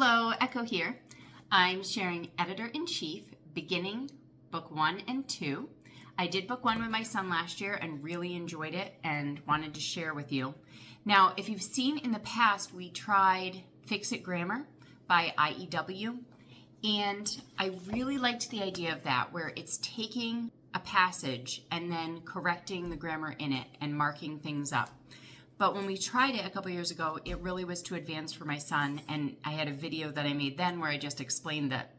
Hello, Echo here. I'm sharing Editor-in-Chief, beginning book 1 and 2. I did book 1 with my son last year and really enjoyed it and wanted to share with you. Now, if you've seen in the past, we tried Fix-It Grammar by IEW, and I really liked the idea of that, where it's taking a passage and then correcting the grammar in it and marking things up. But when we tried it a couple years ago, it really was too advanced for my son. And I had a video that I made then where I just explained that,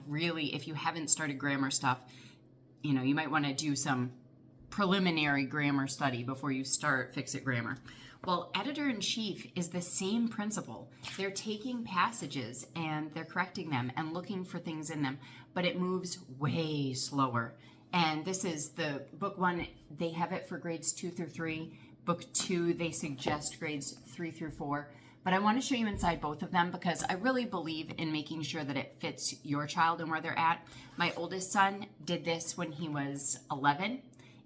really, if you haven't started grammar stuff, you might want to do some preliminary grammar study before you start Fix-It Grammar. Well, Editor-in-Chief is the same principle. They're taking passages and they're correcting them and looking for things in them, but it moves way slower. And this is the book 1, they have it for grades 2 through 3. Book 2, they suggest grades 3 through 4. But I want to show you inside both of them because I really believe in making sure that it fits your child and where they're at. My oldest son did this when he was 11,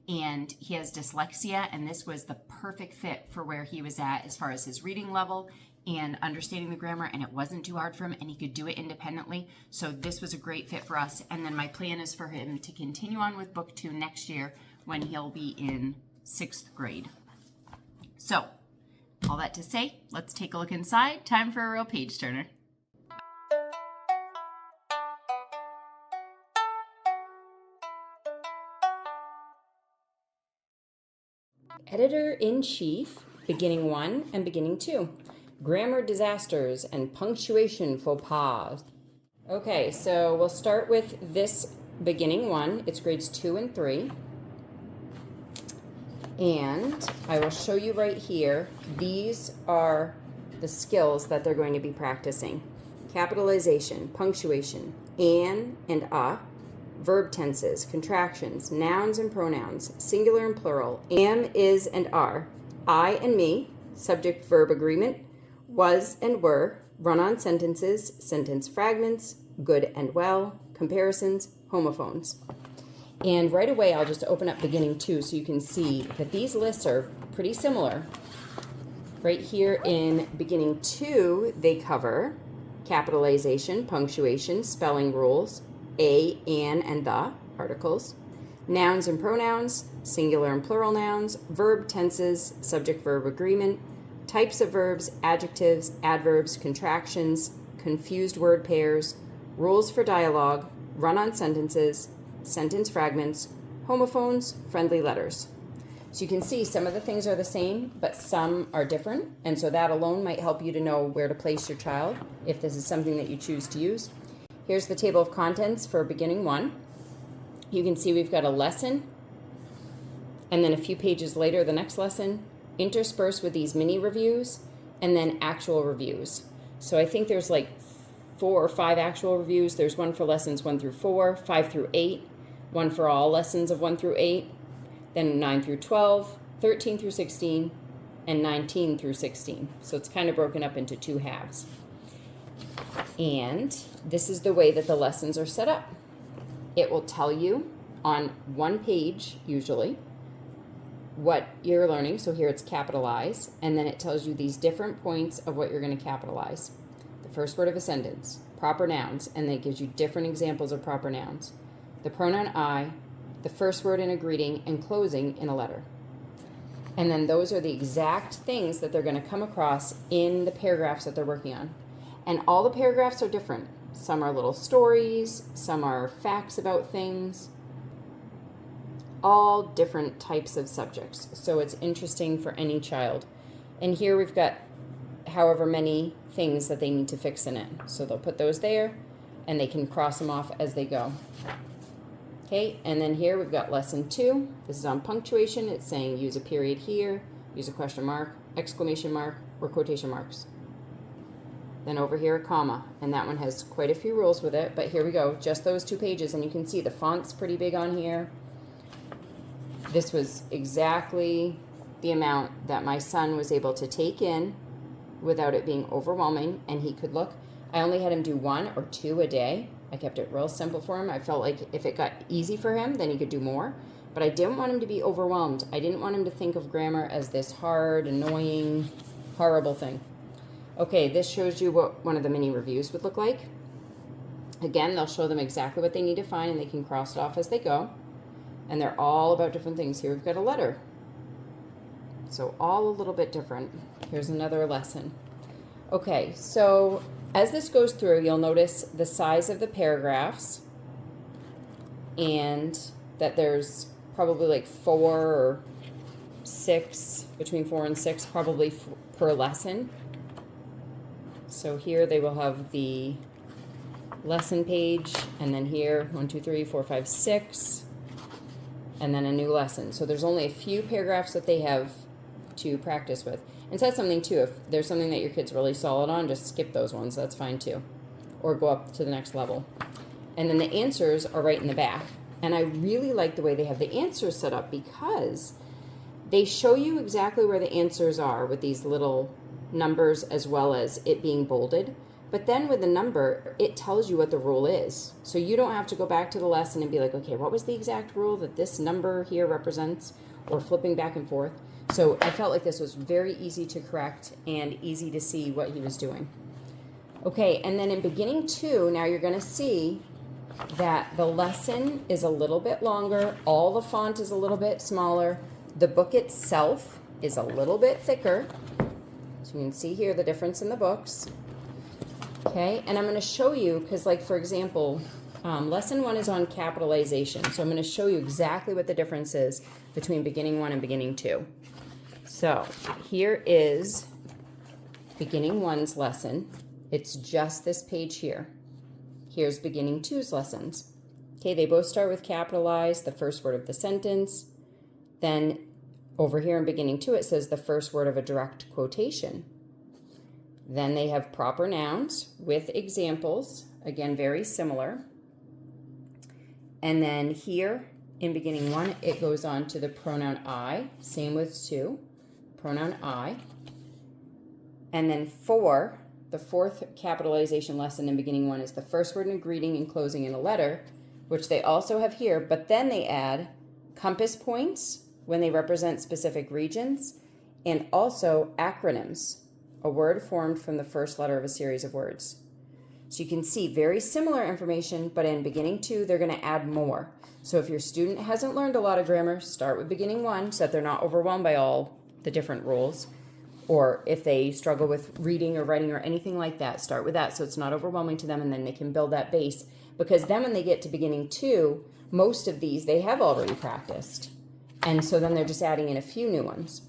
and he has dyslexia, and this was the perfect fit for where he was at as far as his reading level and understanding the grammar, and it wasn't too hard for him, and he could do it independently. So this was a great fit for us. And then my plan is for him to continue on with book 2 next year when he'll be in 6th grade. So, all that to say, let's take a look inside. Time for a real page turner. Editor-in-Chief, beginning 1 and beginning 2. Grammar disasters and punctuation faux pas. Okay, so we'll start with this beginning 1. It's grades 2 and 3. And I will show you right here, these are the skills that they're going to be practicing. Capitalization, punctuation, and verb tenses, contractions, nouns and pronouns, singular and plural, am, is, and are, I and me, subject-verb agreement, was and were, run-on sentences, sentence fragments, good and well, comparisons, homophones. And right away, I'll just open up beginning 2 so you can see that these lists are pretty similar. Right here in beginning 2, they cover capitalization, punctuation, spelling rules, a, an, and the, articles, nouns and pronouns, singular and plural nouns, verb tenses, subject-verb agreement, types of verbs, adjectives, adverbs, contractions, confused word pairs, rules for dialogue, run-on sentences, sentence fragments, homophones, friendly letters. So you can see some of the things are the same, but some are different, and so that alone might help you to know where to place your child if this is something that you choose to use. Here's the table of contents for beginning 1. You can see we've got a lesson, and then a few pages later, the next lesson, interspersed with these mini reviews, and then actual reviews. So I think there's like 4 or 5 actual reviews. There's one for lessons 1 through 4, 5 through 8, one for all lessons of 1 through 8, then 9 through 12, 13 through 16, and 19 through 16. So it's kind of broken up into 2 halves. And this is the way that the lessons are set up. It will tell you on one page, usually, what you're learning. So here it's capitalize, and then it tells you these different points of what you're going to capitalize. The first word of a sentence, proper nouns, and then it gives you different examples of proper nouns. The pronoun I, the first word in a greeting, and closing in a letter. And then those are the exact things that they're going to come across in the paragraphs that they're working on. And all the paragraphs are different. Some are little stories, some are facts about things, all different types of subjects. So it's interesting for any child. And here we've got however many things that they need to fix in it. So they'll put those there, and they can cross them off as they go. Okay, and then here we've got lesson 2. This is on punctuation. It's saying use a period here, use a question mark, exclamation mark, or quotation marks. Then over here, a comma, and that one has quite a few rules with it, but here we go, just those 2 pages, and you can see the font's pretty big on here. This was exactly the amount that my son was able to take in without it being overwhelming, and he could look. I only had him do 1 or 2 a day. I kept it real simple for him. I felt like if it got easy for him, then he could do more. But I didn't want him to be overwhelmed. I didn't want him to think of grammar as this hard, annoying, horrible thing. Okay, this shows you what one of the mini reviews would look like. Again, they'll show them exactly what they need to find, and they can cross it off as they go. And they're all about different things. Here we've got a letter. So all a little bit different. Here's another lesson. Okay, so as this goes through, you'll notice the size of the paragraphs and that there's probably like 4 or 6, between 4 and 6 probably per lesson. So here they will have the lesson page, and then here 1, 2, 3, 4, 5, 6, and then a new lesson. So there's only a few paragraphs that they have to practice with. And so that's something too. If there's something that your kid's really solid on, just skip those ones. That's fine too. Or go up to the next level. And then the answers are right in the back. And I really like the way they have the answers set up because they show you exactly where the answers are with these little numbers as well as it being bolded. But then with the number, it tells you what the rule is. So you don't have to go back to the lesson and be like, okay, what was the exact rule that this number here represents? Or flipping back and forth. So I felt like this was very easy to correct and easy to see what he was doing. Okay, and then in beginning 2, now you're going to see that the lesson is a little bit longer. All the font is a little bit smaller. The book itself is a little bit thicker. So you can see here the difference in the books. Okay, and I'm going to show you, because like for example, lesson 1 is on capitalization. So I'm going to show you exactly what the difference is between beginning 1 and beginning 2. So here is beginning 1's lesson. It's just this page here. Here's beginning 2's lessons. Okay, they both start with capitalize, the first word of the sentence. Then over here in beginning 2, it says the first word of a direct quotation. Then they have proper nouns with examples, again, very similar. And then here in beginning 1, it goes on to the pronoun I, same with 2, pronoun I. And then 4, the 4th capitalization lesson in beginning 1 is the first word in a greeting and closing in a letter, which they also have here, but then they add compass points when they represent specific regions, and also acronyms, a word formed from the first letter of a series of words. So you can see very similar information, but in beginning 2, they're going to add more. So if your student hasn't learned a lot of grammar, start with beginning 1 so that they're not overwhelmed by all the different rules. Or if they struggle with reading or writing or anything like that, start with that so it's not overwhelming to them, and then they can build that base. Because then when they get to beginning 2, most of these they have already practiced. And so then they're just adding in a few new ones.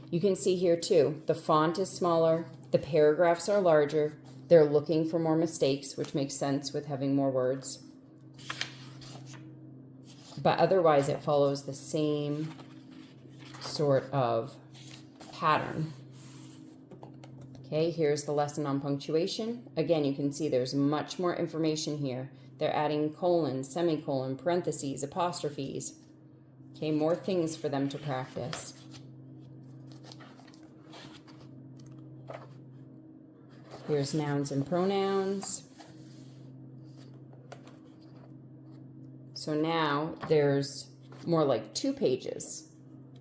You can see here too, the font is smaller, the paragraphs are larger, they're looking for more mistakes, which makes sense with having more words. But otherwise it follows the same sort of pattern. Okay, here's the lesson on punctuation. Again, you can see there's much more information here. They're adding colon, semicolon, parentheses, apostrophes. Okay, more things for them to practice. Here's nouns and pronouns. So now there's more like 2 pages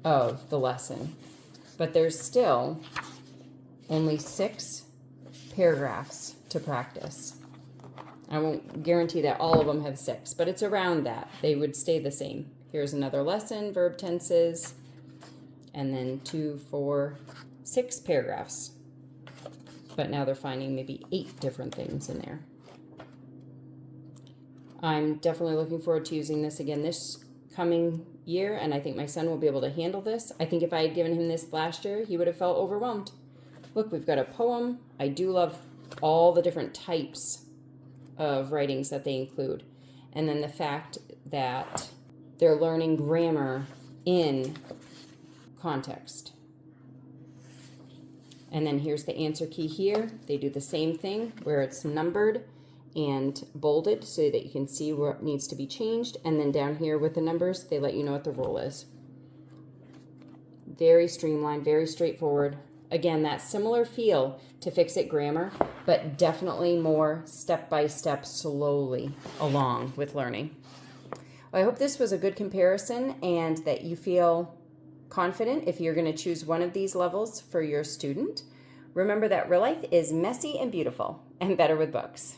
of the lesson, but there's still only 6 paragraphs to practice. I won't guarantee that all of them have 6, but it's around that. They would stay the same. Here's another lesson, verb tenses, and then 2, 4, 6 paragraphs. But now they're finding maybe 8 different things in there. I'm definitely looking forward to using this again this coming year, and I think my son will be able to handle this. I think if I had given him this last year, he would have felt overwhelmed. Look, we've got a poem. I do love all the different types of writings that they include. And then the fact that they're learning grammar in context. And then here's the answer key here. They do the same thing where it's numbered and bolded so that you can see what needs to be changed. And then down here with the numbers, they let you know what the rule is. Very streamlined, very straightforward. Again, that similar feel to Fix-It Grammar, but definitely more step-by-step, slowly along with learning. Well, I hope this was a good comparison and that you feel confident if you're going to choose one of these levels for your student. Remember that real life is messy and beautiful, and better with books.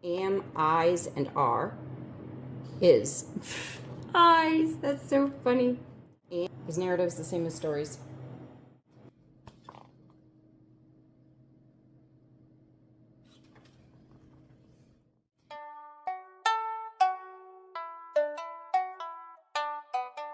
Am, I's, and are. Is. Eyes. That's so funny. And is narratives the same as stories?